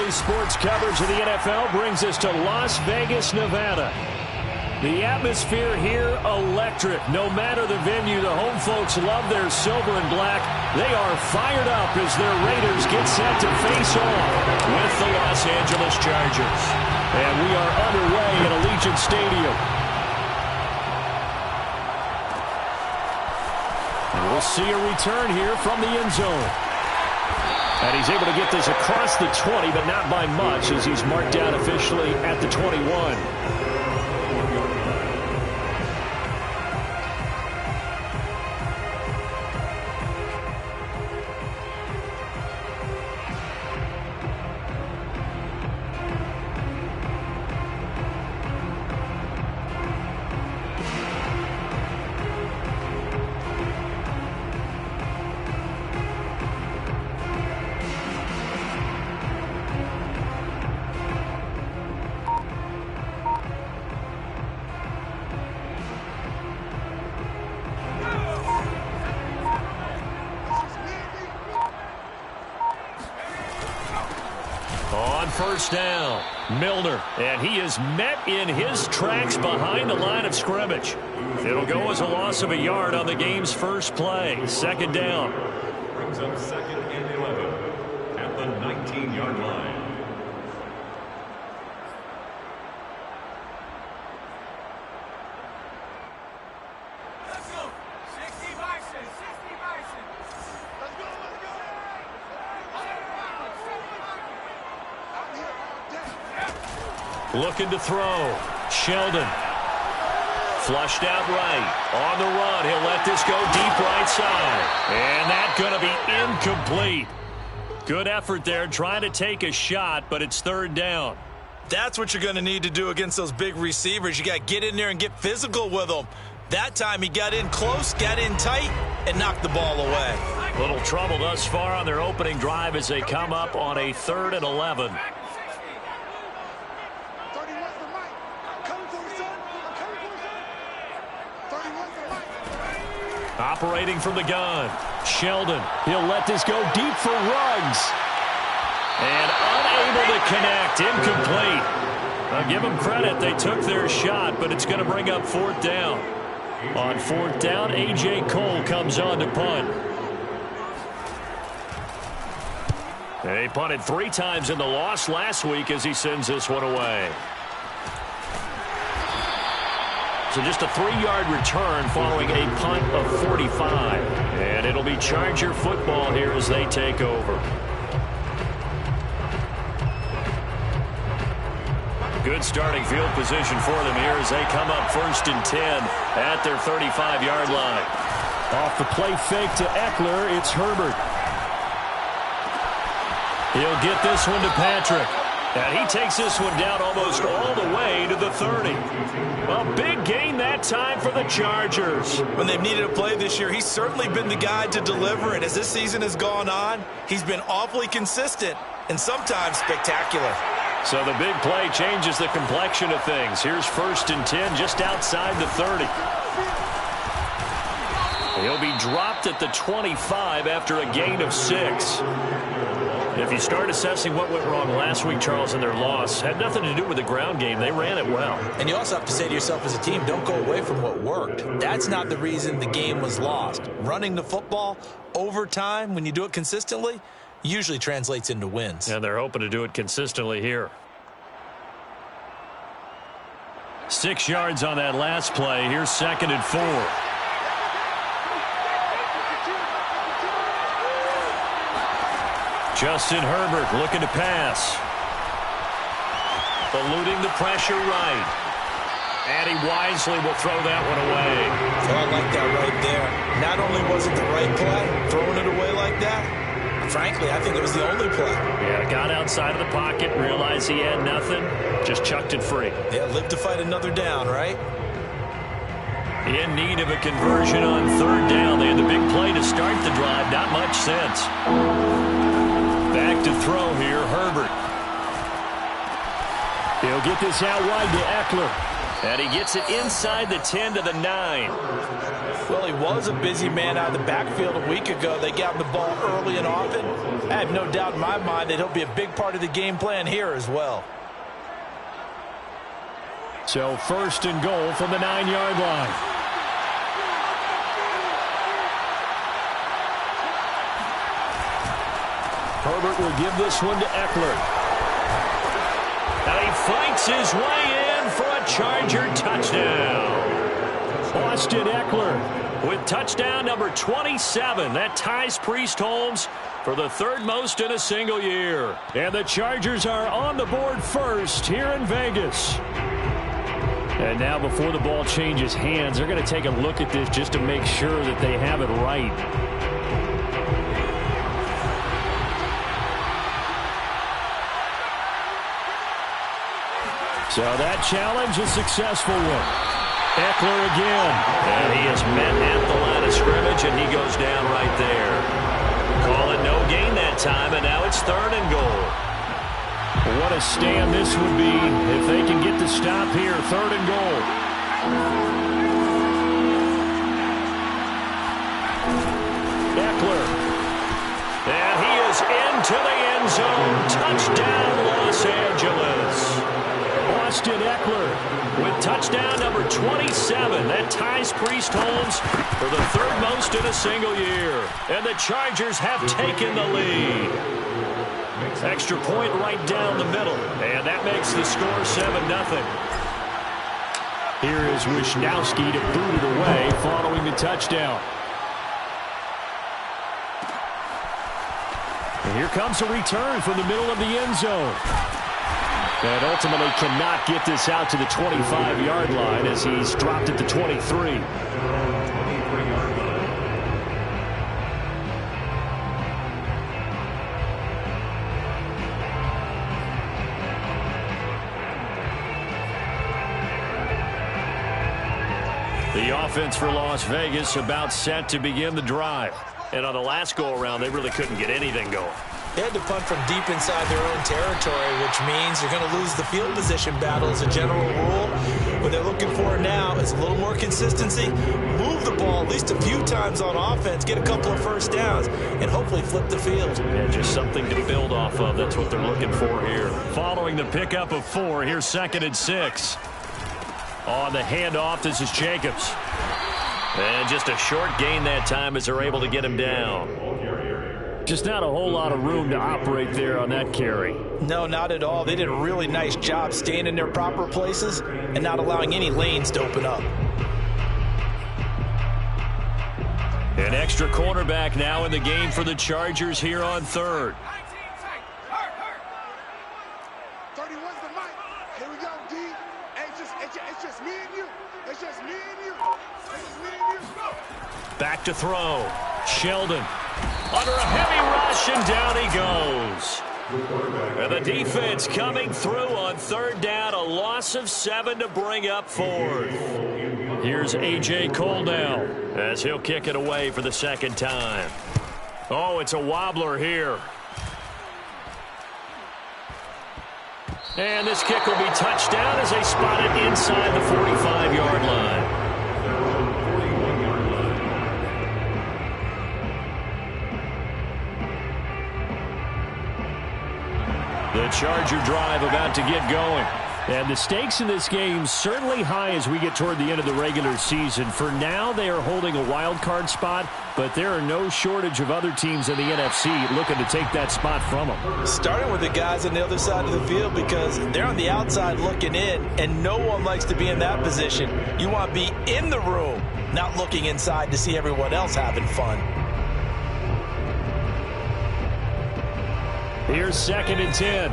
Daily sports coverage of the NFL brings us to Las Vegas, Nevada. The atmosphere here, electric. No matter the venue, the home folks love their silver and black. They are fired up as their Raiders get set to face off with the Los Angeles Chargers. And we are underway at Allegiant Stadium. And we'll see a return here from the end zone. And he's able to get this across the 20, but not by much as he's marked down officially at the 21. First down, Milner, and he is met in his tracks behind the line of scrimmage. It'll go as a loss of a yard on the game's first play. Second down. Brings up second and 11 at the 19-yard line. Looking to throw. Sheldon. Flushed out right. On the run. He'll let this go deep right side. And that's going to be incomplete. Good effort there trying to take a shot, but it's third down. That's what you're going to need to do against those big receivers. You got to get in there and get physical with them. That time he got in close, got in tight, and knocked the ball away. Little trouble thus far on their opening drive as they come up on a 3rd and 11. Operating from the gun. Sheldon. He'll let this go deep for Ruggs. And unable to connect. Incomplete. I'll give them credit. They took their shot, but it's going to bring up 4th down. On 4th down, A.J. Cole comes on to punt. They punted 3 times in the loss last week as he sends this one away. So just a 3-yard return following a punt of 45. And it'll be Charger football here as they take over. Good starting field position for them here as they come up 1st and 10 at their 35-yard line. Off the play fake to Eckler, it's Herbert. He'll get this one to Patrick. And he takes this one down almost all the way to the 30. A big gain that time for the Chargers. When they've needed a play this year, he's certainly been the guy to deliver it. As this season has gone on, he's been awfully consistent and sometimes spectacular. So the big play changes the complexion of things. Here's 1st and 10 just outside the 30. He'll be dropped at the 25 after a gain of 6. If you start assessing what went wrong last week, Charles, in their loss, had nothing to do with the ground game. They ran it well. And you also have to say to yourself as a team, don't go away from what worked. That's not the reason the game was lost. Running the football over time, when you do it consistently, usually translates into wins. And they're hoping to do it consistently here. 6 yards on that last play. Here's 2nd and 4. Justin Herbert looking to pass. Eluding the pressure right. And he wisely will throw that one away. Oh, I like that right there. Not only was it the right play, throwing it away like that, frankly, I think it was the only play. Yeah, got outside of the pocket, realized he had nothing, just chucked it free. Yeah, live to fight another down, right? In need of a conversion on 3rd down. They had the big play to start the drive. Not much sense. Back to throw here, Herbert. He'll get this out wide to Eckler. And he gets it inside the 10 to the 9. Well, he was a busy man out of the backfield a week ago. They got him the ball early and often. I have no doubt in my mind that he'll be a big part of the game plan here as well. So 1st and goal from the 9-yard line. Herbert will give this one to Eckler. And he fights his way in for a Charger touchdown. Austin Eckler with touchdown number 27. That ties Priest Holmes for the 3rd most in a single year. And the Chargers are on the board first here in Vegas. And now before the ball changes hands, they're going to take a look at this just to make sure that they have it right. So that challenge is a successful one. Eckler again. And he is met at the line of scrimmage, and he goes down right there. Call it no gain that time, and now it's 3rd and goal. What a stand this would be if they can get the stop here. 3rd and goal. Eckler. And he is into the end zone. Touchdown, Los Angeles. Austin Eckler with touchdown number 27. That ties Priest Holmes for the 3rd most in a single year. And the Chargers have taken the lead. Extra point right down the middle. And that makes the score 7-0. Here is Wishnowski to boot it away following the touchdown. And here comes a return from the middle of the end zone. And ultimately cannot get this out to the 25-yard line as he's dropped at the 23. The offense for Las Vegas about set to begin the drive. And on the last go-around, they really couldn't get anything going. They had to punt from deep inside their own territory, which means they're going to lose the field position battle as a general rule. What they're looking for now is a little more consistency, move the ball at least a few times on offense, get a couple of first downs, and hopefully flip the field. Yeah, just something to build off of. That's what they're looking for here. Following the pickup of 4, here's 2nd and 6. On the handoff, this is Jacobs. And just a short gain that time as they're able to get him down. Just not a whole lot of room to operate there on that carry. No, not at all. They did a really nice job staying in their proper places and not allowing any lanes to open up. An extra cornerback now in the game for the Chargers here on 3rd. 31's the mic. Here we go, D. It's just me and you. It's just me and you. It's just me and you. Back to throw. Sheldon under a heavy rush, and down he goes. And the defense coming through on 3rd down. A loss of 7 to bring up 4th. Here's A.J. Cole now as he'll kick it away for the 2nd time. Oh, it's a wobbler here. And this kick will be touched down as they spot it inside the 45-yard line. The Charger drive about to get going. And the stakes in this game certainly high as we get toward the end of the regular season. For now, they are holding a wild card spot, but there are no shortage of other teams in the NFC looking to take that spot from them. Starting with the guys on the other side of the field because they're on the outside looking in, and no one likes to be in that position. You want to be in the room, not looking inside to see everyone else having fun. Here's 2nd and 10.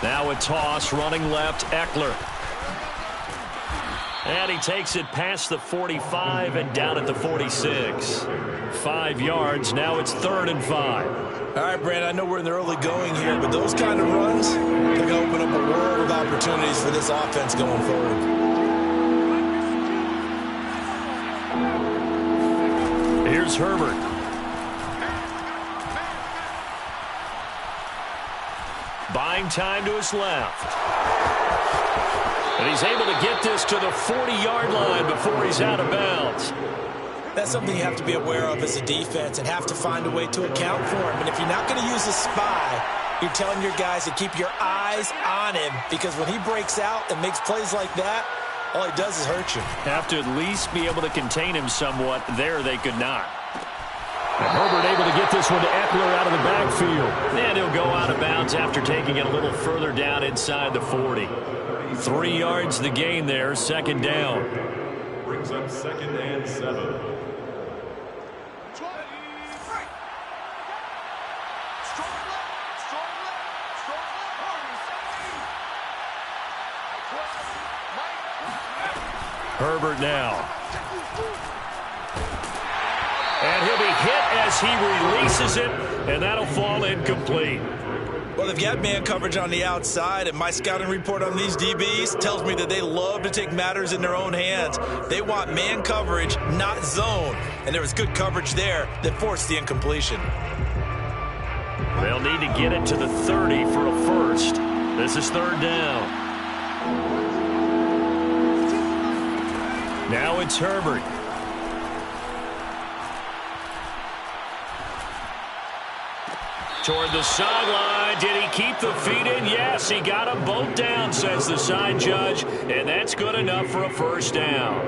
Now a toss, running left, Eckler. And he takes it past the 45 and down at the 46. 5 yards, now it's 3rd and 5. All right, Brand, I know we're in the early going here, but those kind of runs, they're going to open up a world of opportunities for this offense going forward. Here's Herbert. buying time to his left. And he's able to get this to the 40-yard line before he's out of bounds. That's something you have to be aware of as a defense and have to find a way to account for him. And if you're not going to use a spy, you're telling your guys to keep your eyes on him, because when he breaks out and makes plays like that, all he does is hurt you. Have to at least be able to contain him somewhat. There they could not. And Herbert able to get this one to Eckler out of the backfield. And he'll go out of bounds after taking it a little further down inside the 40. 3 yards the gain there, second down. Brings up 2nd and 7. Herbert now. And he'll be hit as he releases it, and that'll fall incomplete. Well, they've got man coverage on the outside, and my scouting report on these DBs tells me that they love to take matters in their own hands. They want man coverage, not zone. And there was good coverage there that forced the incompletion. They'll need to get it to the 30 for a first. This is third down. Now it's Herbert. Toward the sideline. Did he keep the feet in? Yes, he got them both down, says the side judge. And that's good enough for a first down.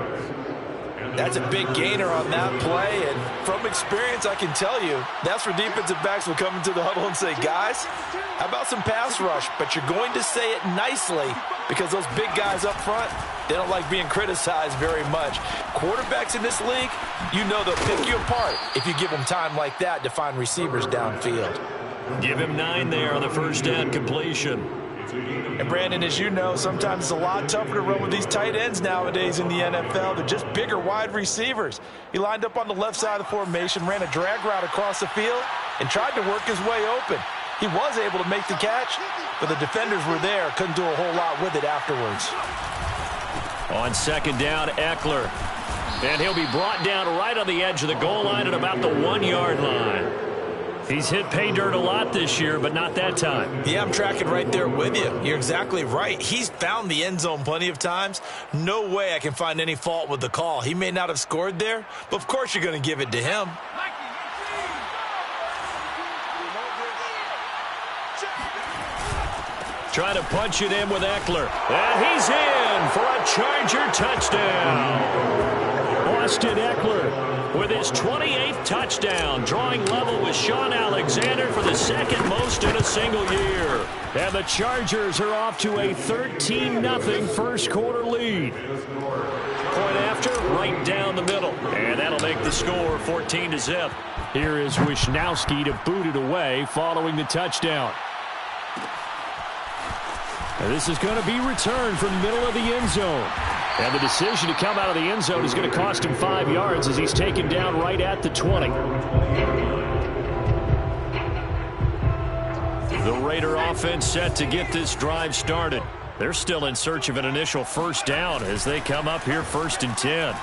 That's a big gainer on that play, and from experience, I can tell you, that's where defensive backs will come into the huddle and say, guys, how about some pass rush? But you're going to say it nicely, because those big guys up front, they don't like being criticized very much. Quarterbacks in this league, you know they'll pick you apart if you give them time like that to find receivers downfield. Give him 9 there on the first down completion. And Brandon, as you know, sometimes it's a lot tougher to run with these tight ends nowadays in the NFL. They're just bigger wide receivers. He lined up on the left side of the formation, ran a drag route across the field, and tried to work his way open. He was able to make the catch, but the defenders were there, couldn't do a whole lot with it afterwards. On second down, Eckler. And he'll be brought down right on the edge of the goal line at about the 1-yard line. He's hit pay dirt a lot this year, but not that time. Yeah, I'm tracking right there with you. You're exactly right. He's found the end zone plenty of times. No way I can find any fault with the call. He may not have scored there, but of course you're going to give it to him. Trying to punch it in with Eckler. And he's in for a Charger touchdown. Austin Eckler with his 28th touchdown, drawing level with Sean Alexander for the second most in a single year. And the Chargers are off to a 13-0 first quarter lead. Point after, right down the middle. And that'll make the score 14-0. Here is Wisnowski to boot it away following the touchdown. And this is going to be returned from the middle of the end zone. And the decision to come out of the end zone is going to cost him 5 yards as he's taken down right at the 20. The Raider offense set to get this drive started. They're still in search of an initial first down as they come up here 1st and 10.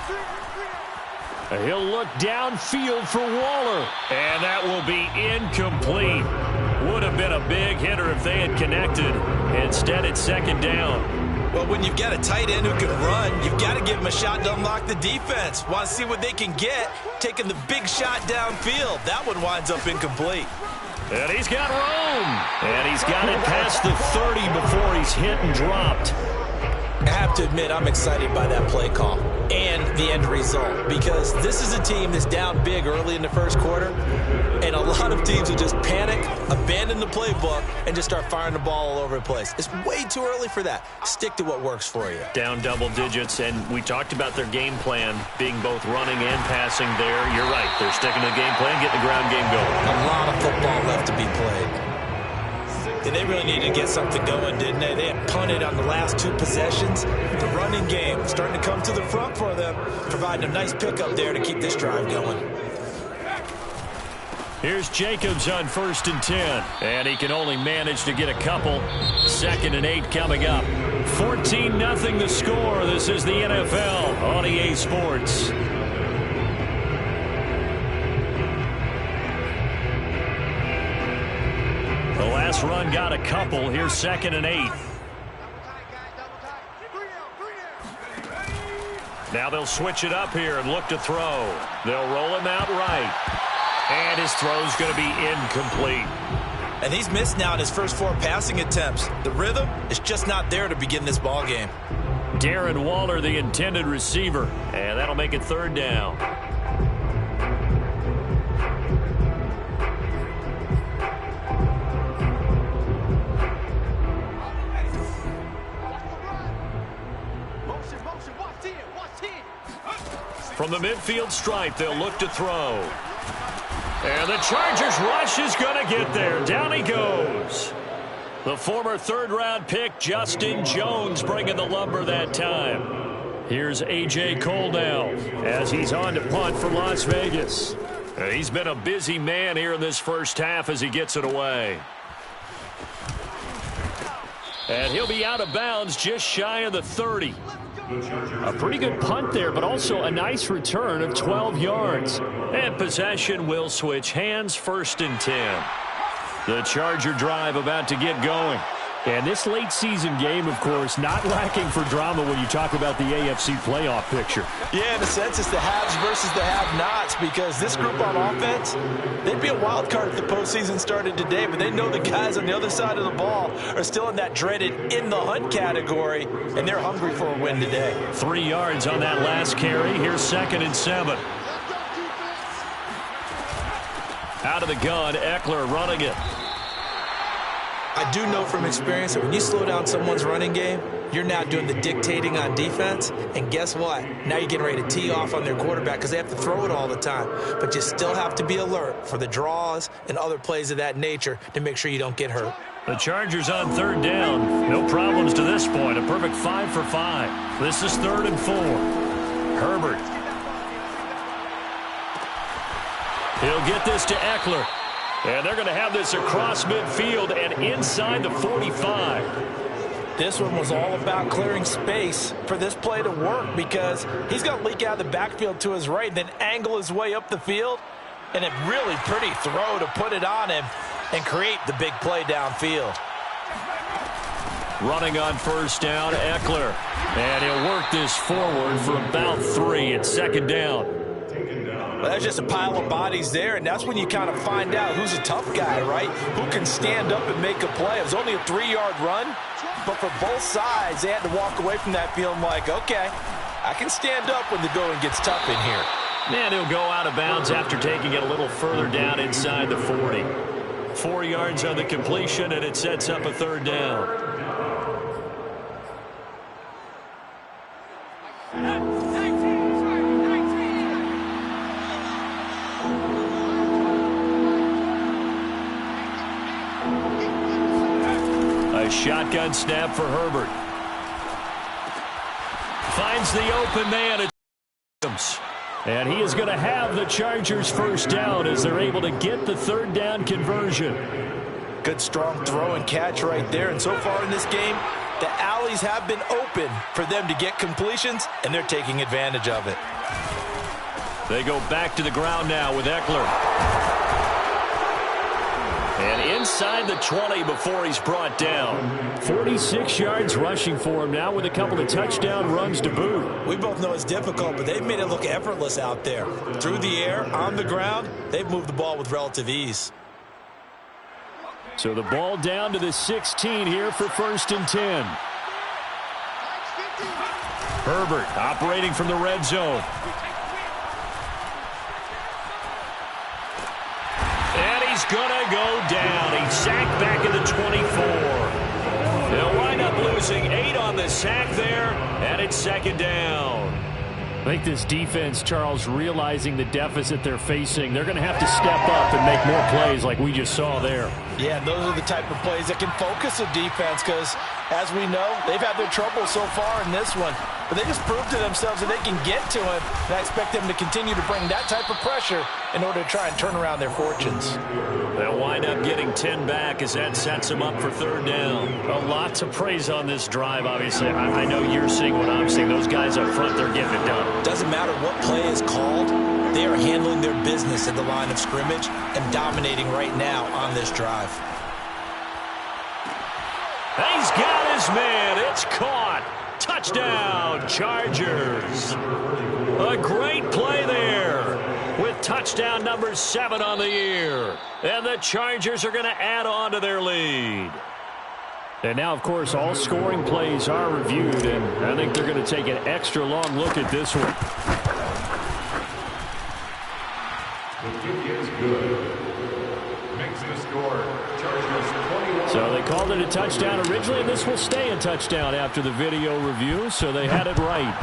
He'll look downfield for Waller. And that will be incomplete. Would have been a big hitter if they had connected. Instead, it's second down. Well, when you've got a tight end who can run, you've got to give him a shot to unlock the defense. Want to see what they can get, taking the big shot downfield. That one winds up incomplete. And he's got room. And he's got it past the 30 before he's hit and dropped. I have to admit, I'm excited by that play call and the end result, because this is a team that's down big early in the first quarter, and a lot of teams will just panic, abandon the playbook, and just start firing the ball all over the place. It's way too early for that. Stick to what works for you. Down double digits, and we talked about their game plan being both running and passing there. You're right. They're sticking to the game plan, getting the ground game going. A lot of football left to be played. And they really needed to get something going, didn't they? They had punted on the last 2 possessions. The running game starting to come to the front for them, providing a nice pickup there to keep this drive going. Here's Jacobs on 1st and 10. And he can only manage to get a couple. 2nd and 8 coming up. 14-0 the score. This is the NFL on EA Sports. The last Last run got a couple. Here's 2nd and 8. Now they'll switch it up here and look to throw. They'll roll him out right. And his throw's going to be incomplete. And he's missed now in his first 4 passing attempts. The rhythm is just not there to begin this ball game. Darren Waller, the intended receiver. And that'll make it 3rd down. From the midfield stripe, they'll look to throw. And the Chargers rush is going to get there. Down he goes. The former 3rd-round pick, Justin Jones, bringing the lumber that time. Here's A.J. Cole now as he's on to punt for Las Vegas. He's been a busy man here in this first half as he gets it away. And he'll be out of bounds just shy of the 30. A pretty good punt there, but also a nice return of 12 yards. And possession will switch hands, 1st and 10. The Charger drive about to get going. And this late season game, of course, not lacking for drama when you talk about the AFC playoff picture. Yeah, in a sense, it's the haves versus the have-nots, because this group on offense, they'd be a wild card if the postseason started today, but they know the guys on the other side of the ball are still in that dreaded in-the-hunt category, and they're hungry for a win today. 3 yards on that last carry. Here's 2nd and 7. Out of the gun, Eckler running it. I do know from experience that when you slow down someone's running game, you're now doing the dictating on defense. And guess what? Now you're getting ready to tee off on their quarterback because they have to throw it all the time. But you still have to be alert for the draws and other plays of that nature to make sure you don't get hurt. The Chargers on 3rd down. No problems to this point. A perfect 5 for 5. This is 3rd and 4. Herbert. He'll get this to Eckler. And they're going to have this across midfield and inside the 45. This one was all about clearing space for this play to work, because he's going to leak out of the backfield to his right, then angle his way up the field. And a really pretty throw to put it on him and create the big play downfield. Running on 1st down, Eckler. And he'll work this forward for about 3 at 2nd down. Well, that's just a pile of bodies there, and that's when you kind of find out who's a tough guy, right? Who can stand up and make a play. It was only a 3-yard run, but for both sides, they had to walk away from that feeling like, okay, I can stand up when the going gets tough in here. And he'll go out of bounds after taking it a little further down inside the 40. 4 yards on the completion, and it sets up a 3rd down. Shotgun snap for Herbert. Finds the open man. And he is going to have the Chargers 1st down as they're able to get the 3rd down conversion. Good strong throw and catch right there. And so far in this game, the alleys have been open for them to get completions, and they're taking advantage of it. They go back to the ground now with Eckler. And inside the 20 before he's brought down. 46 yards rushing for him now with a couple of touchdown runs to boot. We both know it's difficult, but they've made it look effortless out there. Through the air, on the ground, they've moved the ball with relative ease. So the ball down to the 16 here for 1st and 10. Herbert operating from the red zone. He's going to go down. He's sacked back at the 24. They'll wind up losing 8 on the sack there, and it's 2nd down. I think this defense, Charles, realizing the deficit they're facing, they're going to have to step up and make more plays like we just saw there. Yeah, those are the type of plays that can focus a defense because, as we know, they've had their trouble so far in this one. But they just proved to themselves that they can get to him, and I expect them to continue to bring that type of pressure in order to try and turn around their fortunes. They'll wind up getting 10 back as that sets them up for 3rd down. A lot to praise on this drive, obviously. I know you're seeing what I'm seeing. Those guys up front, they're getting it done. Doesn't matter what play is called, they are handling their business at the line of scrimmage and dominating right now on this drive. He's got his man. It's caught. Touchdown, Chargers. A great play there with touchdown number 7 on the year. And the Chargers are going to add on to their lead. And now, of course, all scoring plays are reviewed, and I think they're going to take an extra long look at this one. The kick is good. Makes the score. Chargers 21. So they called it a touchdown originally, and this will stay a touchdown after the video review, so they had it right.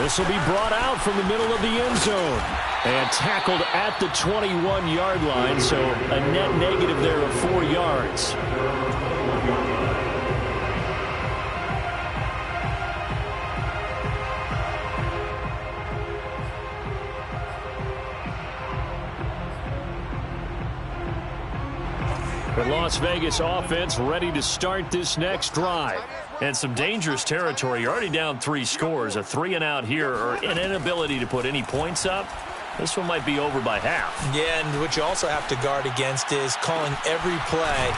This will be brought out from the middle of the end zone and tackled at the 21-yard line, so a net negative there of 4 yards. The Las Vegas offense ready to start this next drive. And some dangerous territory. You're already down 3 scores. A 3-and-out here, or an inability to put any points up. This one might be over by half. Yeah, and what you also have to guard against is calling every play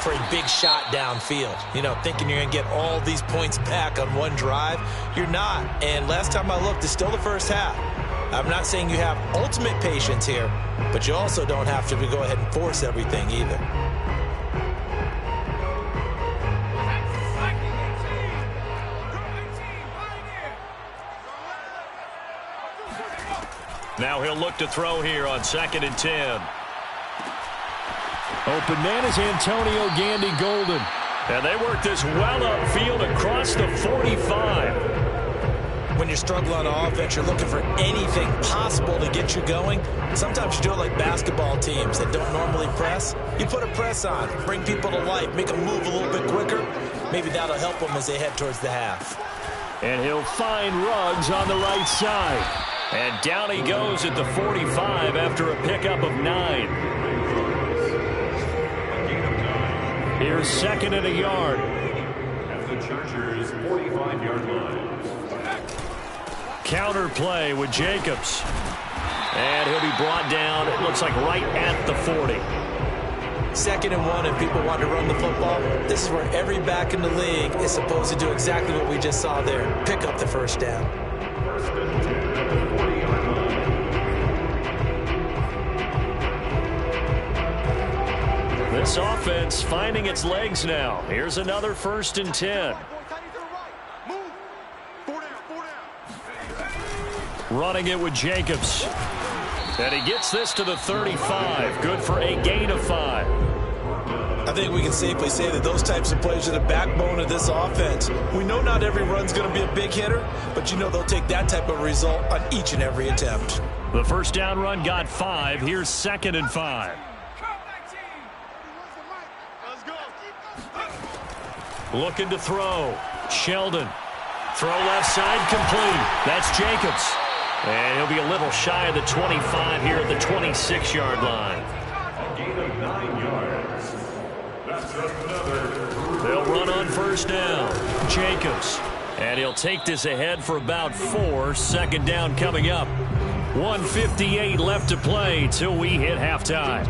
for a big shot downfield. You know, thinking you're going to get all these points back on one drive. You're not. And last time I looked, it's still the first half. I'm not saying you have ultimate patience here, but you also don't have to go ahead and force everything either. Now he'll look to throw here on 2nd and 10. Open man is Antonio Gandy-Golden. And they work this well upfield across the 45. When you're struggling on offense, you're looking for anything possible to get you going. Sometimes you do it like basketball teams that don't normally press. You put a press on, bring people to life, make them move a little bit quicker. Maybe that'll help them as they head towards the half. And he'll find Ruggs on the right side. And down he goes at the 45 after a pickup of 9. Here's 2nd and a yard. At the Chargers 45-yard line. Counter play with Jacobs. And he'll be brought down, it looks like right at the 40. 2nd and 1 and people want to run the football. This is where every back in the league is supposed to do exactly what we just saw there. Pick up the first down. First and 10 at the 40-yard line. This offense finding its legs now. Here's another 1st and 10. Running it with Jacobs. And he gets this to the 35. Good for a gain of 5. I think we can safely say that those types of plays are the backbone of this offense. We know not every run's going to be a big hitter, but you know they'll take that type of result on each and every attempt. The first down run got 5. Here's 2nd and 5. Looking to throw. Sheldon. Throw left side complete. That's Jacobs. And he'll be a little shy of the 25 here at the 26-yard line. A gain of 9 yards. That's just another. They'll run on first down. Jacobs. And he'll take this ahead for about 4. 2nd down coming up. 1:58 left to play till we hit halftime.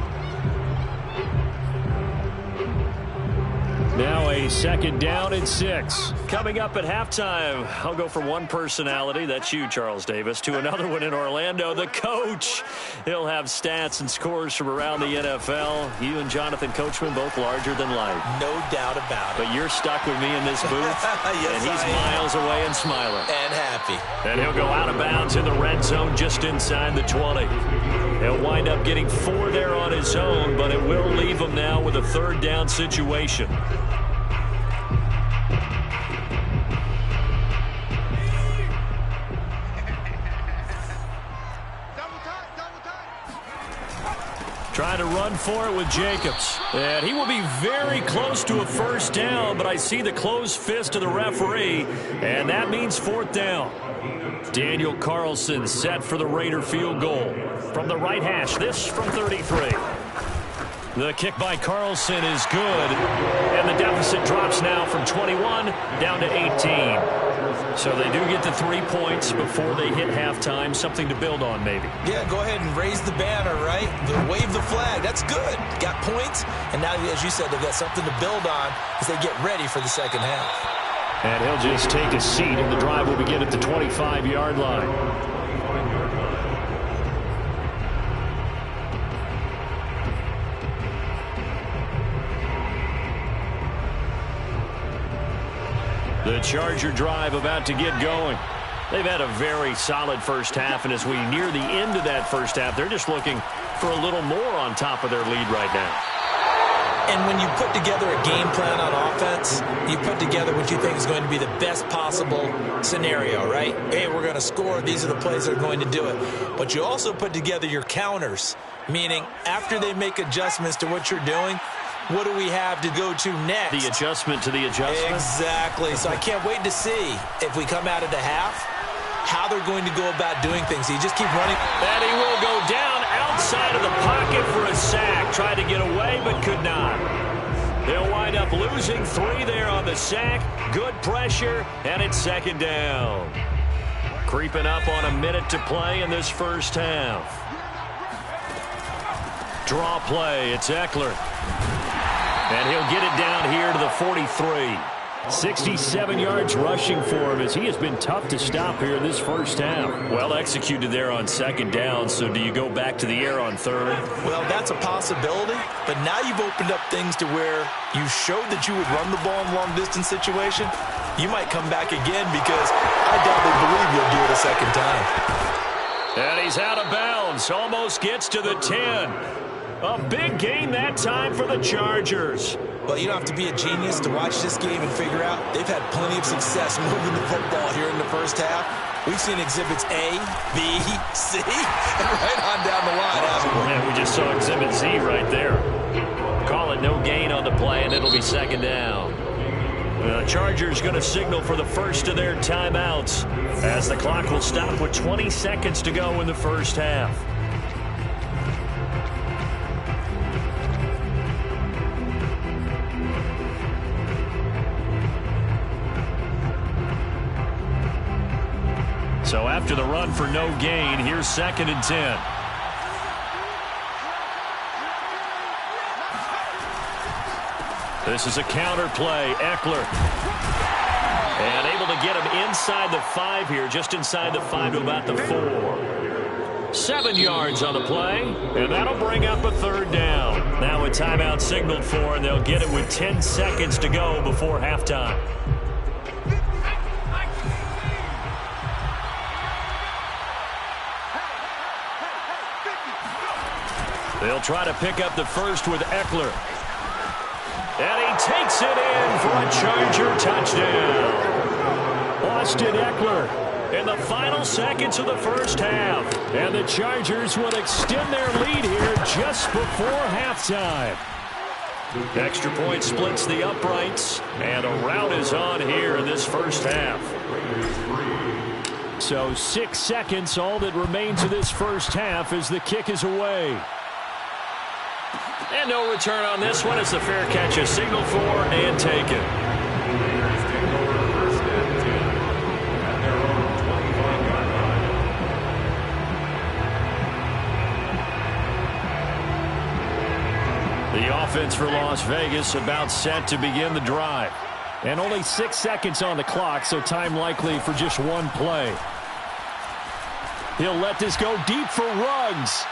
Now a 2nd down and 6. Coming up at halftime, I'll go from one personality, that's you, Charles Davis, to another one in Orlando, the coach. He'll have stats and scores from around the NFL. You and Jonathan Coachman both larger than life. No doubt about it. But you're stuck with me in this booth, yes, and he's miles away and smiling. And happy. And he'll go out of bounds in the red zone just inside the 20. He'll wind up getting 4 there on his own, but it will leave him now with a 3rd down situation. Trying to run for it with Jacobs. And he will be very close to a 1st down, but I see the closed fist of the referee, and that means 4th down. Daniel Carlson set for the Raider field goal. From the right hash, this from 33. The kick by Carlson is good, and the deficit drops now from 21 down to 18. So they do get the 3 points before they hit halftime, something to build on maybe. Yeah, go ahead and raise the banner, right? Wave the flag. That's good. Got points, and now, as you said, they've got something to build on as they get ready for the second half. And he'll just take a seat, and the drive will begin at the 25-yard line. The Charger drive about to get going. They've had a very solid first half, and as we near the end of that first half, they're just looking for a little more on top of their lead right now. And when you put together a game plan on offense, you put together what you think is going to be the best possible scenario, right? Hey, we're going to score. These are the plays that are going to do it. But you also put together your counters, meaning after they make adjustments to what you're doing, what do we have to go to next? The adjustment to the adjustment? Exactly. So I can't wait to see if we come out of the half, how they're going to go about doing things. So you just keep running. And he will go down outside of the pocket for a sack. Tried to get away, but could not. They'll wind up losing 3 there on the sack. Good pressure, and it's second down. Creeping up on a minute to play in this first half. Draw play. It's Eckler. And he'll get it down here to the 43. 67 yards rushing for him as he has been tough to stop here in this first half. Well executed there on second down, so do you go back to the air on third? Well, that's a possibility, but now you've opened up things to where you showed that you would run the ball in long-distance situation. You might come back again because I doubly believe you'll do it a second time. And he's out of bounds, almost gets to the 10. A big gain that time for the Chargers. Well, you don't have to be a genius to watch this game and figure out they've had plenty of success moving the football here in the first half. We've seen exhibits A, B, C, and right on down the line, haven't we? And we just saw exhibit Z right there. Call it no gain on the play, and it'll be second down. The Chargers going to signal for the first of their timeouts as the clock will stop with 20 seconds to go in the first half. So after the run for no gain, here's second and 10. This is a counter play. Eckler. And able to get him inside the 5 here, just inside the 5 to about the 4. 7 yards on the play, and that'll bring up a third down. Now a timeout signaled for, and they'll get it with 10 seconds to go before halftime. They'll try to pick up the first with Eckler. And he takes it in for a Charger touchdown. Austin Eckler in the final seconds of the first half. And the Chargers will extend their lead here just before halftime. Extra point splits the uprights. And a rout is on here in this first half. So 6 seconds, all that remains of this first half as the kick is away. And no return on this one as the fair catch is signaled for and taken. The offense for Las Vegas about set to begin the drive. And only 6 seconds on the clock, so time likely for just one play. He'll let this go deep for Ruggs.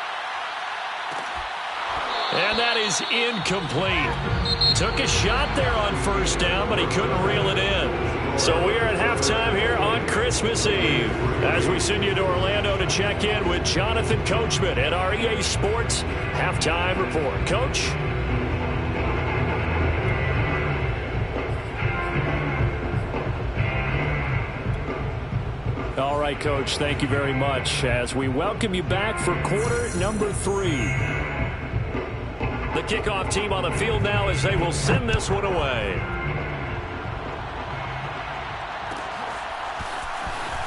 And that is incomplete. Took a shot there on first down, but he couldn't reel it in. So we are at halftime here on Christmas Eve as we send you to Orlando to check in with Jonathan Coachman at our EA Sports Halftime Report. Coach? All right, Coach, thank you very much as we welcome you back for quarter number 3. The kickoff team on the field now as they will send this one away.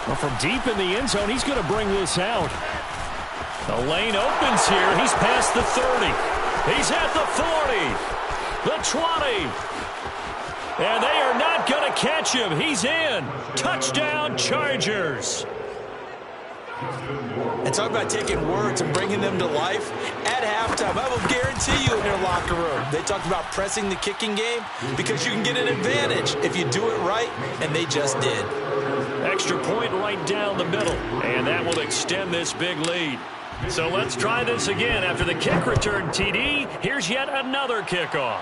Well, from deep in the end zone, he's going to bring this out. The lane opens here. He's past the 30. He's at the 40, the 20. And they are not going to catch him. He's in. Touchdown, Chargers. And talk about taking words and bringing them to life. At halftime, I will guarantee you in their locker room, they talked about pressing the kicking game because you can get an advantage if you do it right, and they just did. Extra point right down the middle, and that will extend this big lead. So let's try this again. After the kick return TD, here's yet another kickoff.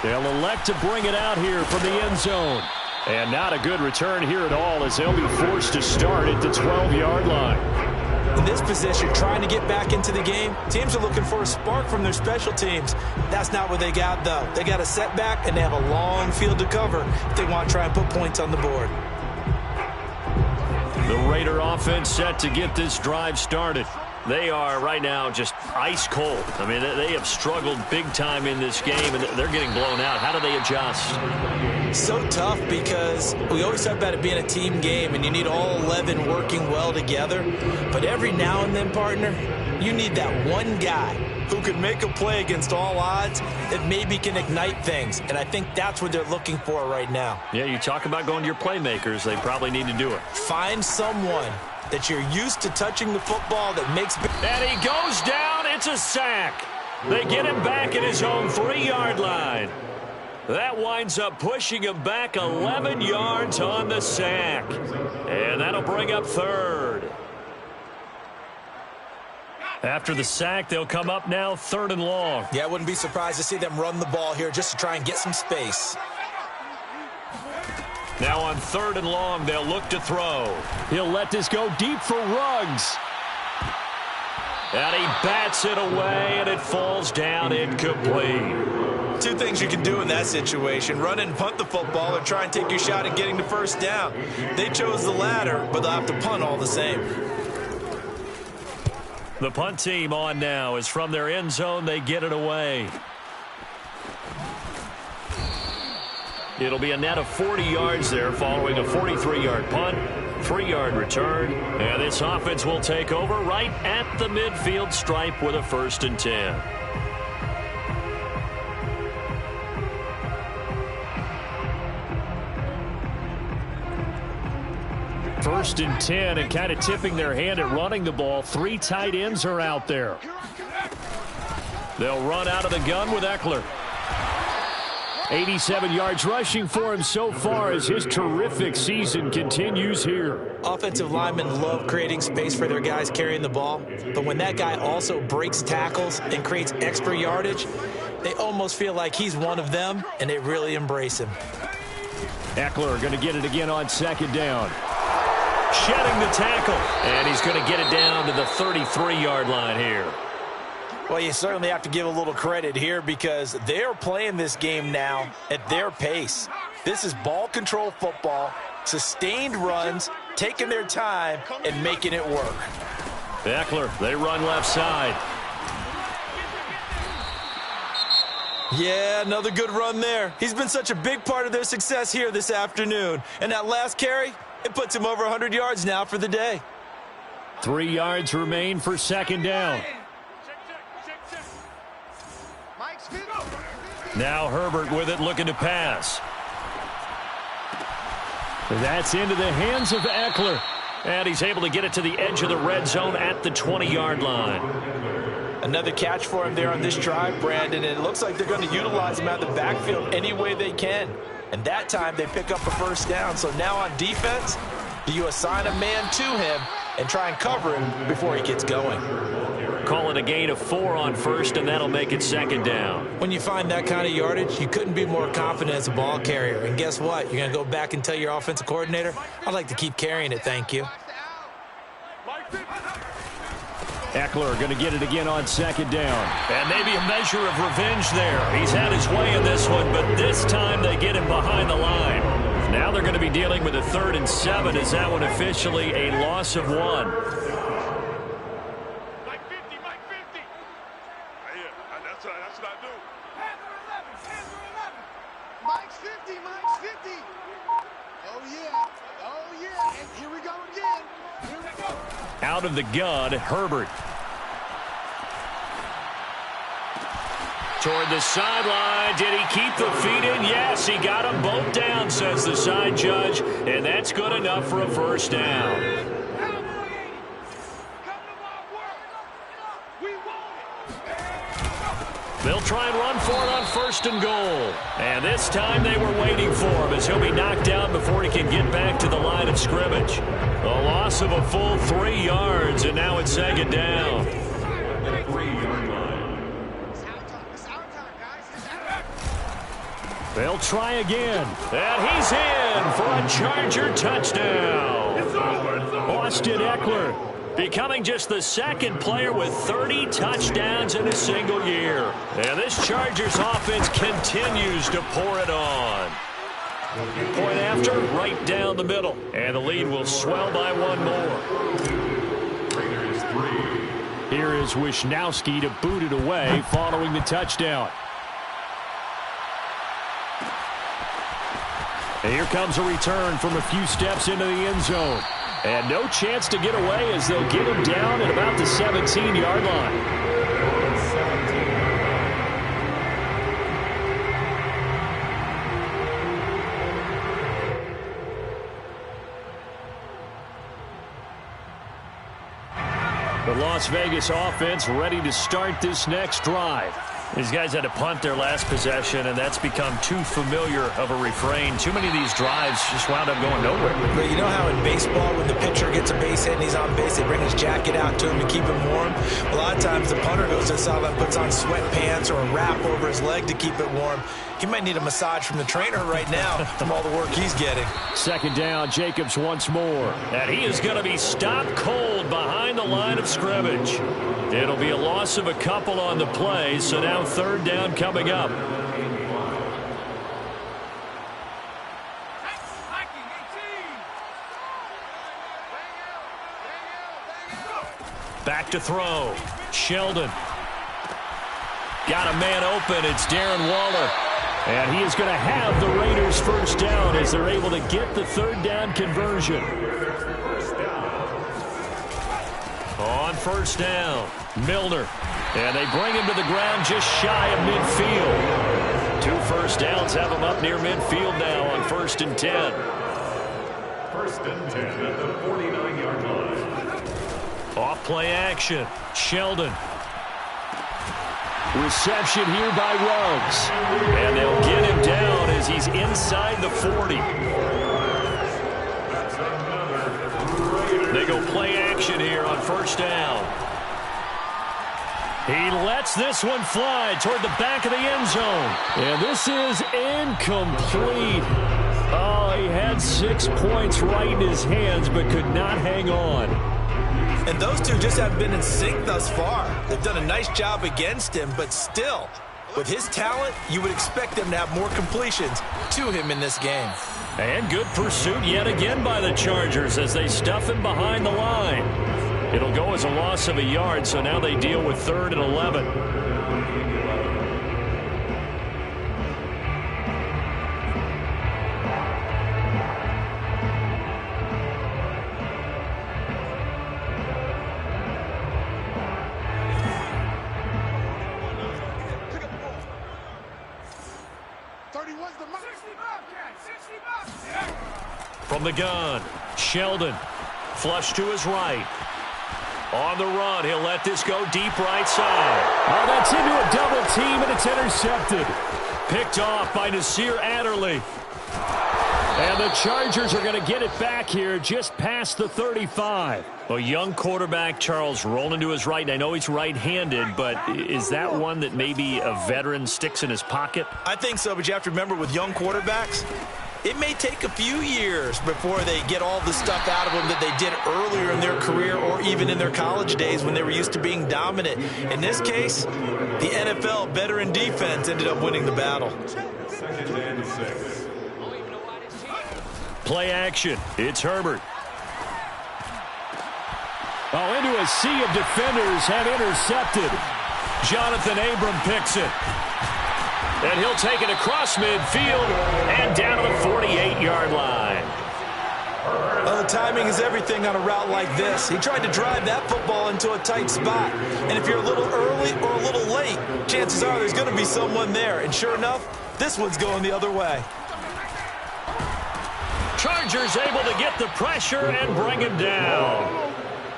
They'll elect to bring it out here from the end zone. And not a good return here at all as they'll be forced to start at the 12-yard line. In this position, trying to get back into the game, teams are looking for a spark from their special teams. That's not what they got, though. They got a setback, and they have a long field to cover if they want to try and put points on the board. The Raider offense set to get this drive started. They are right now just ice cold. I mean, they have struggled big time in this game, and they're getting blown out. How do they adjust? So tough because we always talk about it being a team game, and you need all 11 working well together. But every now and then, partner, you need that one guy who can make a play against all odds that maybe can ignite things. And I think that's what they're looking for right now. Yeah, you talk about going to your playmakers. They probably need to do it. Find someone that you're used to touching the football that makes... And he goes down. It's a sack. They get him back at his own 3-yard line. That winds up pushing him back 11 yards on the sack. And that'll bring up third. After the sack, they'll come up now 3rd and long. Yeah, I wouldn't be surprised to see them run the ball here just to try and get some space. Now on 3rd and long, they'll look to throw. He'll let this go deep for Ruggs. And he bats it away, and it falls down incomplete. Two things you can do in that situation: run and punt the football, or try and take your shot at getting the first down. They chose the latter, but they'll have to punt all the same. The punt team on now is from their end zone. They get it away. It'll be a net of 40 yards there following a 43-yard punt, 3-yard return. And this offense will take over right at the midfield stripe with a 1st and 10. First and 10, and kind of tipping their hand at running the ball. 3 tight ends are out there. They'll run out of the gun with Eckler. 87 yards rushing for him so far as his terrific season continues here. Offensive linemen love creating space for their guys carrying the ball, but when that guy also breaks tackles and creates extra yardage, they almost feel like he's one of them, and they really embrace him. Eckler going to get it again on 2nd down. Shedding the tackle, and he's going to get it down to the 33-yard line here. Well, you certainly have to give a little credit here because they're playing this game now at their pace. This is ball control football, sustained runs, taking their time, and making it work. Eckler, they run left side. Yeah, another good run there. He's been such a big part of their success here this afternoon. And that last carry, it puts him over 100 yards now for the day. 3 yards remain for 2nd down. Now Herbert with it, looking to pass. That's into the hands of Eckler. And he's able to get it to the edge of the red zone at the 20-yard line. Another catch for him there on this drive, Brandon. And it looks like they're going to utilize him out of the backfield any way they can. And that time they pick up a 1st down. So now on defense, do you assign a man to him and try and cover him before he gets going? Call it a gain of 4 on 1st, and that'll make it 2nd down. When you find that kind of yardage, you couldn't be more confident as a ball carrier. And guess what? You're going to go back and tell your offensive coordinator, I'd like to keep carrying it, thank you. Eckler going to get it again on 2nd down. And maybe a measure of revenge there. He's had his way in this one, but this time they get him behind the line. Now they're going to be dealing with a 3rd and 7. Is that one officially a loss of 1? Out of the gun, Herbert. Toward the sideline. Did he keep the feet in? Yes, he got them both down, says the side judge. And that's good enough for a first down. They'll try and run for it on 1st and goal. And this time they were waiting for him as he'll be knocked down before he can get back to the line of scrimmage. A loss of a full 3 yards, and now it's 2nd down. They'll try again. And he's in for a Charger touchdown. Austin Eckler becoming just the 2nd player with 30 touchdowns in a single year. And this Chargers offense continues to pour it on. Point after, right down the middle. And the lead will swell by 1 more. Here is Wisnowski to boot it away following the touchdown. And here comes a return from a few steps into the end zone. And no chance to get away as they'll get him down at about the 17-yard line. The Las Vegas offense ready to start this next drive. These guys had to punt their last possession, and that's become too familiar of a refrain. Too many of these drives just wound up going nowhere. But you know how in baseball, when the pitcher gets a base hit and he's on base, they bring his jacket out to him to keep him warm? A lot of times the punter goes to the sideline, puts on sweatpants or a wrap over his leg to keep it warm. He might need a massage from the trainer right now from all the work he's getting. 2nd down, Jacobs once more. And he is going to be stopped cold behind the line of scrimmage. It'll be a loss of a couple on the play, so now 3rd down coming up. Back to throw. Sheldon. Got a man open. It's Darren Waller. And he is going to have the Raiders' 1st down as they're able to get the 3rd down conversion. On 1st down, Milner. And they bring him to the ground just shy of midfield. 2 first downs have him up near midfield now on 1st and 10. 1st and 10 at the 49-yard line. Off play action. Sheldon. Reception here by Ruggs. And they'll get him down as he's inside the 40. They go play action here on 1st down. He lets this one fly toward the back of the end zone. And this is incomplete. Oh, he had 6 points right in his hands but could not hang on. And those two just haven't been in sync thus far. They've done a nice job against him, but still, with his talent, you would expect them to have more completions to him in this game. And good pursuit yet again by the Chargers as they stuff him behind the line. It'll go as a loss of a yard, so now they deal with 3rd and 11. From the gun, Sheldon, flush to his right. On the run, he'll let this go deep right side. Oh, that's into a double team, and it's intercepted. Picked off by Nasir Adderley. And the Chargers are going to get it back here just past the 35. A young quarterback, Charles, rolling to his right. I know he's right-handed, but is that one that maybe a veteran sticks in his pocket? I think so, but you have to remember with young quarterbacks, it may take a few years before they get all the stuff out of them that they did earlier in their career or even in their college days when they were used to being dominant. In this case, the NFL veteran defense ended up winning the battle. 2nd and 6. Play action. It's Herbert. Oh, into a sea of defenders have intercepted. Jonathan Abram picks it. And he'll take it across midfield and down to the 48-yard line. A Well, the timing is everything on a route like this. He tried to drive that football into a tight spot. And if you're a little early or a little late, chances are there's going to be someone there. And sure enough, this one's going the other way. Chargers able to get the pressure and bring him down.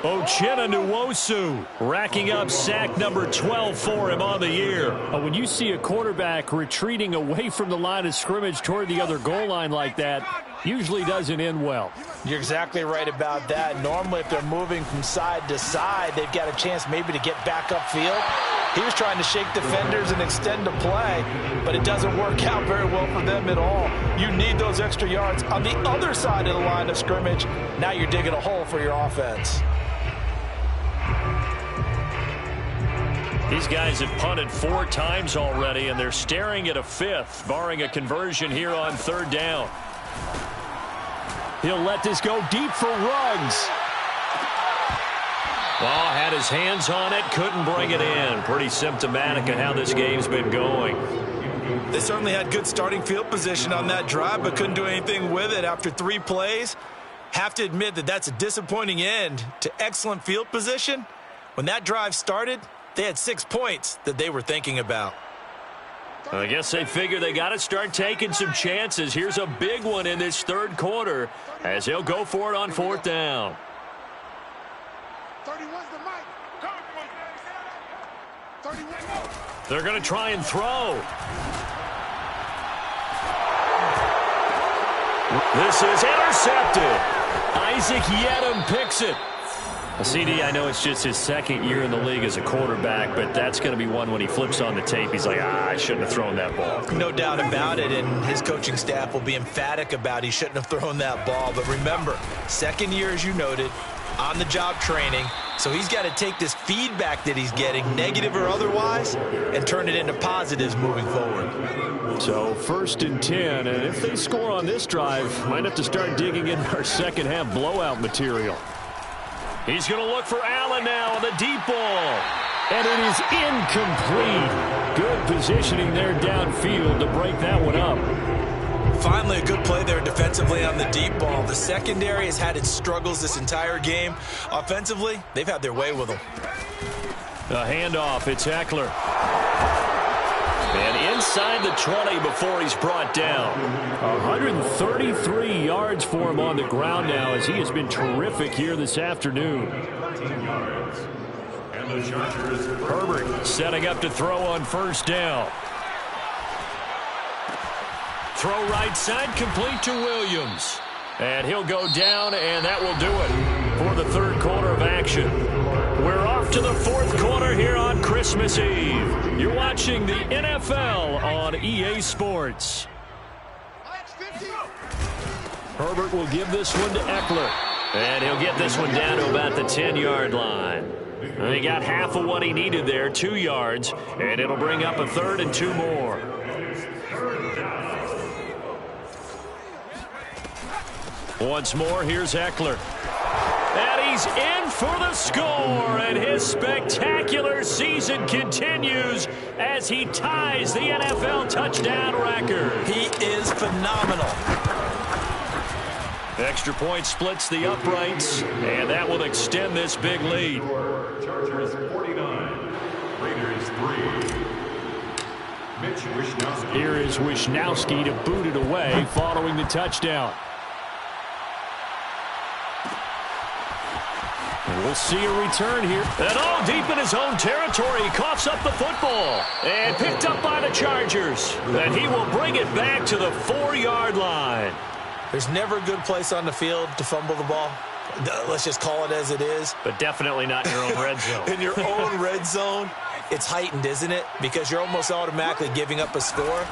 Uchenna Nwosu racking up sack number 12 for him on the year. When you see a quarterback retreating away from the line of scrimmage toward the other goal line like that, usually doesn't end well. You're exactly right about that. Normally, if they're moving from side to side, they've got a chance maybe to get back upfield. He was trying to shake defenders and extend the play, but it doesn't work out very well for them at all. You need those extra yards on the other side of the line of scrimmage. Now you're digging a hole for your offense. These guys have punted 4 times already, and they're staring at a 5th, barring a conversion here on 3rd down. He'll let this go deep for Ruggs. Ball had his hands on it, couldn't bring it in. Pretty symptomatic of how this game's been going. They certainly had good starting field position on that drive, but couldn't do anything with it after 3 plays. Have to admit that that's a disappointing end to excellent field position. When that drive started, they had 6 points that they were thinking about. I guess they figure they got to start taking some chances. Here's a big one in this 3rd quarter as he'll go for it on 4th down. 31's the mic. 31. They're going to try and throw. This is intercepted. Isaac Yiadom picks it. CD, I know it's just his 2nd year in the league as a quarterback, but that's going to be one when he flips on the tape. He's like, I shouldn't have thrown that ball. No doubt about it, and his coaching staff will be emphatic about he shouldn't have thrown that ball. But remember, 2nd year, as you noted, on-the-job training. So he's got to take this feedback that he's getting, negative or otherwise, and turn it into positives moving forward. So 1st and 10, and if they score on this drive, might have to start digging in our second-half blowout material. He's going to look for Allen now on the deep ball. And it is incomplete. Good positioning there downfield to break that one up. Finally, a good play there defensively on the deep ball. The secondary has had its struggles this entire game. Offensively, they've had their way with them. A handoff. It's Eckler. And inside the 20 before he's brought down. 133 yards for him on the ground now as he has been terrific here this afternoon. Herbert setting up to throw on 1st down. Throw right side, complete to Williams. And he'll go down, and that will do it for the 3rd quarter of action. We're off to the 4th quarter here on Christmas Eve. You're watching the NFL on EA Sports. Herbert will give this one to Eckler. And he'll get this one down to about the 10-yard line. He got half of what he needed there, 2 yards, and it'll bring up a 3rd and 2 more. Once more, here's Eckler. And he's in for the score, and his spectacular season continues as he ties the NFL touchdown record. He is phenomenal. Extra point splits the uprights, and that will extend this big lead. Chargers 49, Raiders 3. Mitch Wishnowsky. Here is Wishnowsky to boot it away following the touchdown. And we'll see a return here. And all deep in his own territory, he coughs up the football. And picked up by the Chargers. And he will bring it back to the 4-yard line. There's never a good place on the field to fumble the ball. Let's just call it as it is. But definitely not in your own red zone. In your own red zone, it's heightened, isn't it? Because you're almost automatically giving up a score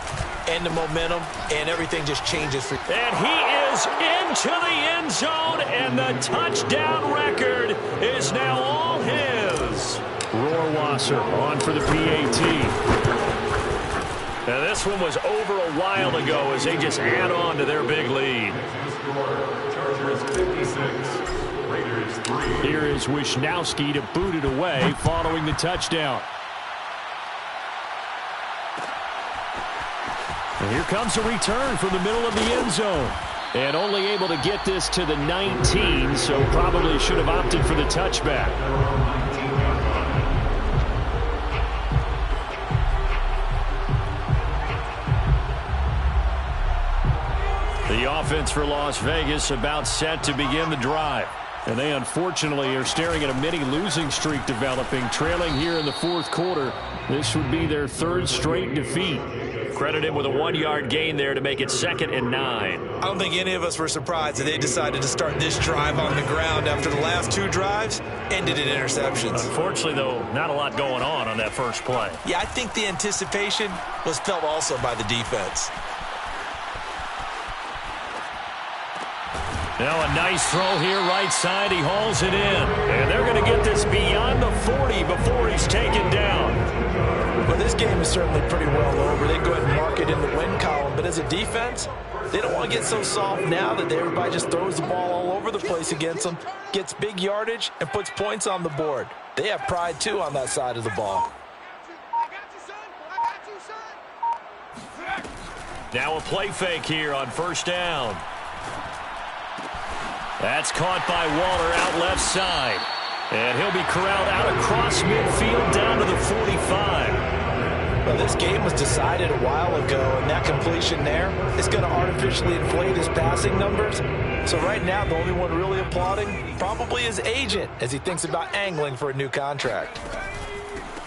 and the momentum, and everything just changes for you. And he is into the end zone, and the touchdown record is now all his. Rohrwasser on for the PAT. Now this one was over a while ago as they just add on to their big lead. Chargers 56, Raiders 3. Here is Wishnowsky to boot it away following the touchdown. And here comes a return from the middle of the end zone. And only able to get this to the 19, so probably should have opted for the touchback. The offense for Las Vegas about set to begin the drive. And they unfortunately are staring at a mini losing streak developing, trailing here in the fourth quarter. This would be their third straight defeat. Credited with a 1-yard gain there to make it 2nd and 9. I don't think any of us were surprised that they decided to start this drive on the ground after the last 2 drives ended in interceptions. Unfortunately, though, not a lot going on that first play. Yeah, I think the anticipation was felt also by the defense. Now a nice throw here right side. He hauls it in. And they're going to get this beyond the 40 before he's taken down. Well, this game is certainly pretty well over. They go ahead and mark it in the win column. But as a defense, they don't want to get so soft now that everybody just throws the ball all over the place against them, gets big yardage, and puts points on the board. They have pride, too, on that side of the ball. Now a play fake here on first down. That's caught by Waller out left side. And he'll be corralled out across midfield down to the 45. Well, this game was decided a while ago, and that completion there is going to artificially inflate his passing numbers. So right now, the only one really applauding probably his agent as he thinks about angling for a new contract.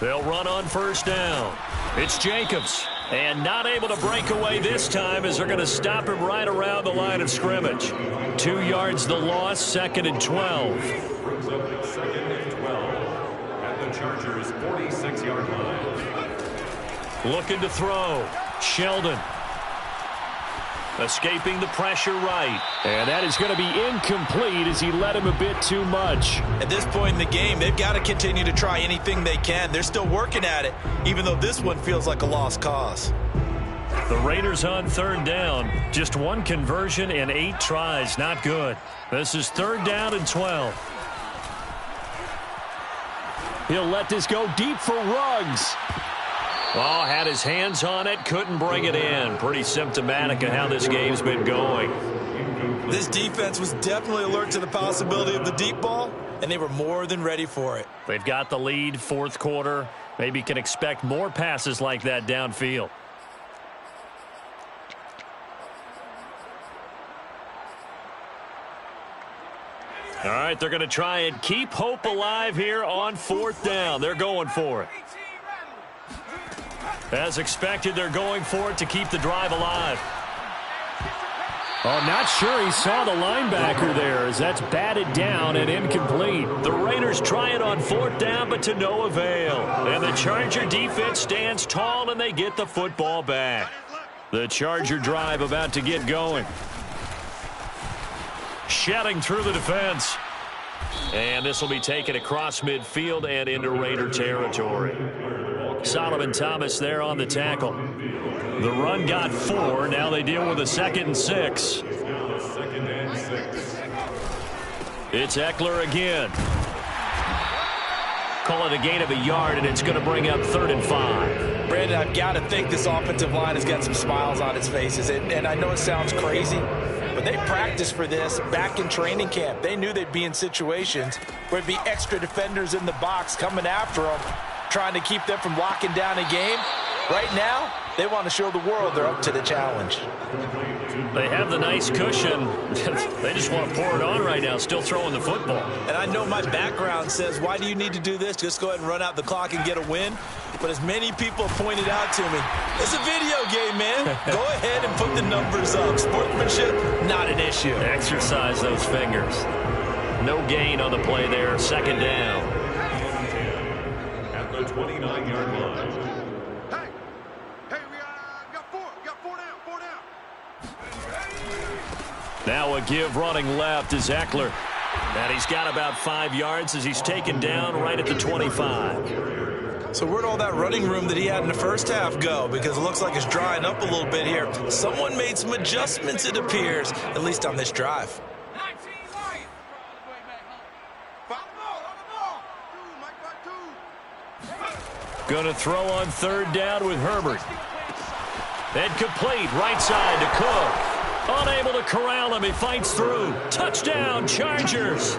They'll run on first down. It's Jacobs. And not able to break away this time as they're going to stop him right around the line of scrimmage. 2 yards the loss, 2nd and 12. Brings up 2nd and 12 at the Chargers' 46-yard line. Looking to throw. Sheldon. Escaping the pressure right. And that is going to be incomplete as he led him a bit too much. At this point in the game, they've got to continue to try anything they can. They're still working at it, even though this one feels like a lost cause. The Raiders on third down. Just 1 conversion and 8 tries. Not good. This is 3rd down and 12. He'll let this go deep for Ruggs. Oh, had his hands on it, couldn't bring it in. Pretty symptomatic of how this game's been going. This defense was definitely alert to the possibility of the deep ball, and they were more than ready for it. They've got the lead, fourth quarter. Maybe can expect more passes like that downfield. All right, they're going to try and keep hope alive here on 4th down. They're going for it. As expected, they're going for it to keep the drive alive. Oh, not sure he saw the linebacker there as that's batted down and incomplete. The Raiders try it on 4th down, but to no avail. And the Charger defense stands tall, and they get the football back. The Charger drive about to get going. Shedding through the defense. And this will be taken across midfield and into Raider territory. Solomon Thomas there on the tackle. The run got 4. Now they deal with a 2nd and 6. 2nd and 6. It's Eckler again. Call it a gain of a yard, and it's going to bring up 3rd and 5. Brandon, I've got to think this offensive line has got some smiles on its faces. And I know it sounds crazy, but they practiced for this back in training camp. They knew they'd be in situations where there'd be extra defenders in the box coming after them, trying to keep them from locking down a game. Right now, they want to show the world they're up to the challenge. They have the nice cushion. They just want to pour it on right now, still throwing the football. And I know my background says, why do you need to do this? Just go ahead and run out the clock and get a win. But as many people have pointed out to me, it's a video game, man. Go ahead and put the numbers up. Sportsmanship, not an issue. Exercise those fingers. No gain on the play there, 2nd down. At the 29-yard line. Hey, we got 4. Got 4 down. 4 down. Now a give running left is Eckler. And he's got about 5 yards as he's taken down right at the 25. So where'd all that running room that he had in the first half go? Because it looks like it's drying up a little bit here. Someone made some adjustments, it appears, at least on this drive. Going to throw on 3rd down with Herbert. And complete right side to Cook. Unable to corral him. He fights through. Touchdown, Chargers.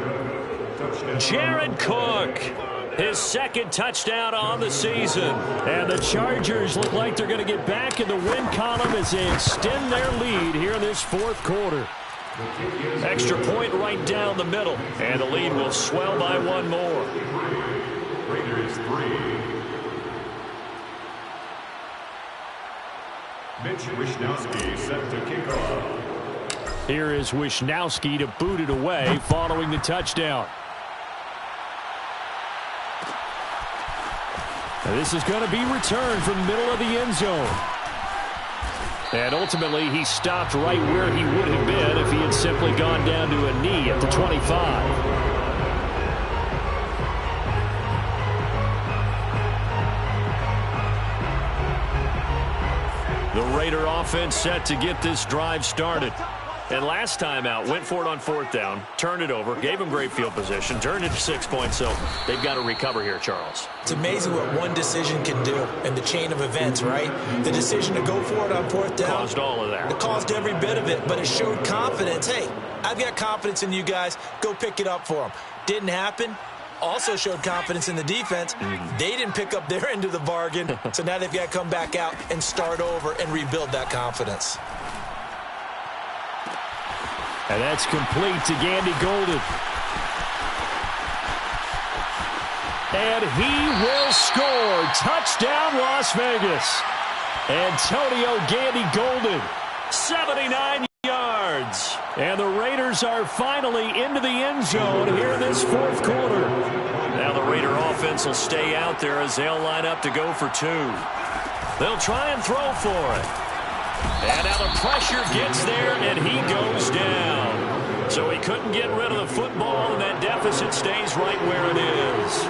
Jared Cook. His second touchdown on the season. And the Chargers look like they're going to get back in the win column as they extend their lead here in this fourth quarter. Extra point right down the middle. And the lead will swell by one more. Raiders 3. Mitch Wishnowsky set to kick off. Here is Wishnowsky to boot it away following the touchdown. Now this is going to be returned from the middle of the end zone. And ultimately, he stopped right where he would have been if he had simply gone down to a knee at the 25. The Raider offense set to get this drive started. And last time out, went for it on fourth down, turned it over, gave him great field position, turned it to 6 points, so they've got to recover here, Charles. It's amazing what one decision can do in the chain of events, right? The decision to go for it on fourth down. Caused all of that. It caused every bit of it, but it showed confidence. Hey, I've got confidence in you guys. Go pick it up for them. Didn't happen. Also showed confidence in the defense. They didn't pick up their end of the bargain, so now they've got to come back out and start over and rebuild that confidence. And that's complete to Gandy Golden. And he will score. Touchdown, Las Vegas. Antonio Gandy Golden, 79 yards. And the Raiders are finally into the end zone here in this fourth quarter. Now the Raider offense will stay out there as they'll line up to go for two. They'll try and throw for it. And now the pressure gets there, and he goes down. So he couldn't get rid of the football, and that deficit stays right where it is.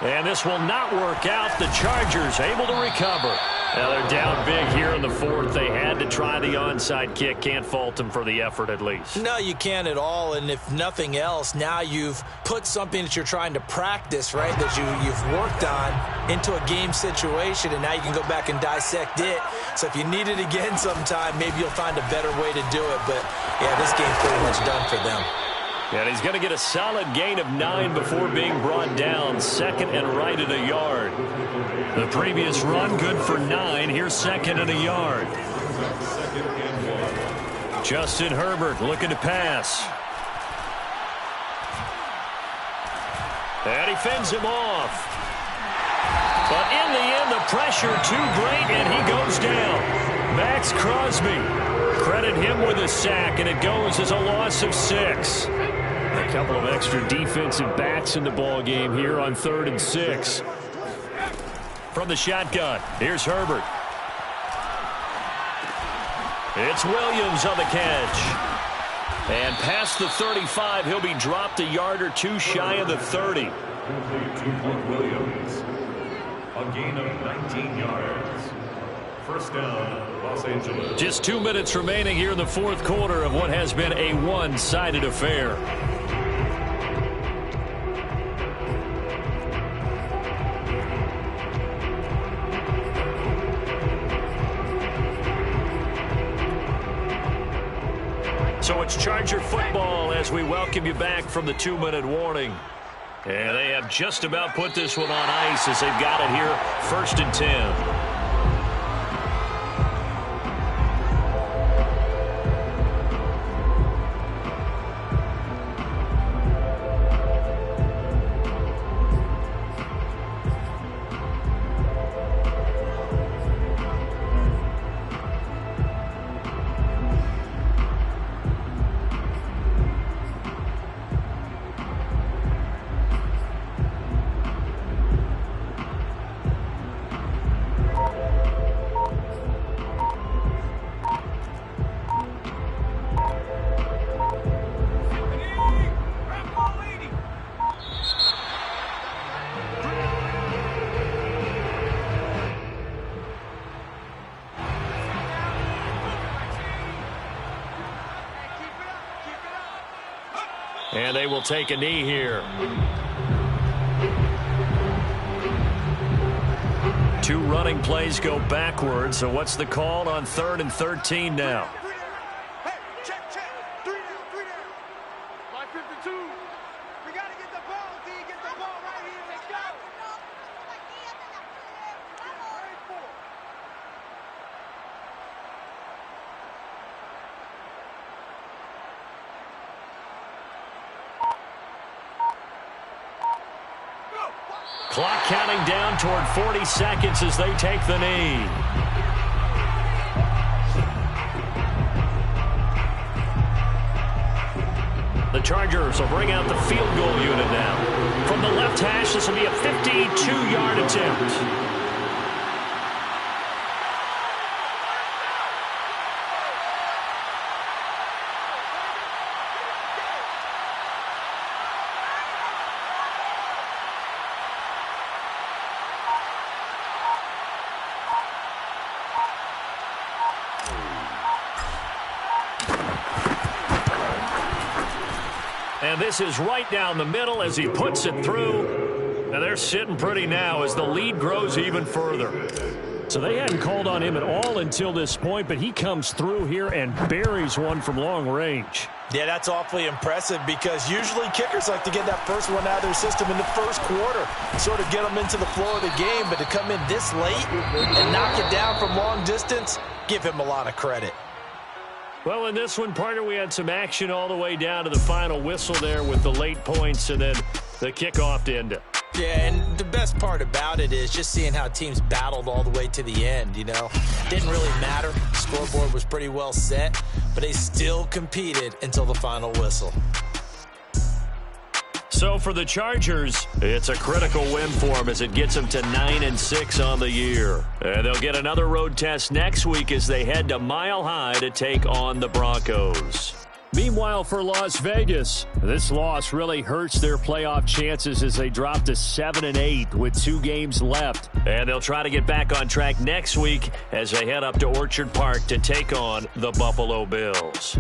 And this will not work out. The Chargers able to recover. Now they're down big here in the fourth. They had to try the onside kick. Can't fault them for the effort at least. No, you can't at all. And if nothing else, now you've put something that you're trying to practice, right, that you've worked on into a game situation, and now you can go back and dissect it. So if you need it again sometime, maybe you'll find a better way to do it. But, yeah, this game's pretty much done for them. And he's going to get a solid gain of 9 before being brought down. Second and right at a yard. The previous run good for 9. Here's second and a yard. Justin Herbert looking to pass. And he fends him off. But in the end, the pressure too great, and he goes down. Max Crosby. Credit him with a sack, and it goes as a loss of 6. A couple of extra defensive backs in the ball game here on 3rd and 6. From the shotgun, here's Herbert. It's Williams on the catch. And past the 35, he'll be dropped a yard or two shy of the 30. Complete to Williams. A gain of 19 yards. First down, Los Angeles. Just 2 minutes remaining here in the fourth quarter of what has been a one-sided affair. So it's Charger football as we welcome you back from the 2-minute warning. And they have just about put this one on ice as they've got it here, 1st and 10. And they will take a knee here. 2 running plays go backwards. So what's the call on 3rd and 13 now? Hey, check. 3 down. Line 52. We got to get the ball, D. Get the ball right here. Let's go. Clock counting down toward 40 seconds as they take the knee. The Chargers will bring out the field goal unit now. From the left hash, this will be a 52-yard attempt. And this is right down the middle as he puts it through. And they're sitting pretty now as the lead grows even further. So they hadn't called on him at all until this point, but he comes through here and buries one from long range. Yeah, that's awfully impressive because usually kickers like to get that first one out of their system in the first quarter, sort of get them into the flow of the game. But to come in this late and knock it down from long distance, give him a lot of credit. Well, in this one, partner, we had some action all the way down to the final whistle there with the late points and then the kickoff to end it. Yeah, and the best part about it is just seeing how teams battled all the way to the end, you know. Didn't really matter. The scoreboard was pretty well set, but they still competed until the final whistle. So for the Chargers, it's a critical win for them as it gets them to 9-6 on the year. And they'll get another road test next week as they head to Mile High to take on the Broncos. Meanwhile, for Las Vegas, this loss really hurts their playoff chances as they drop to 7-8 with 2 games left. And they'll try to get back on track next week as they head up to Orchard Park to take on the Buffalo Bills.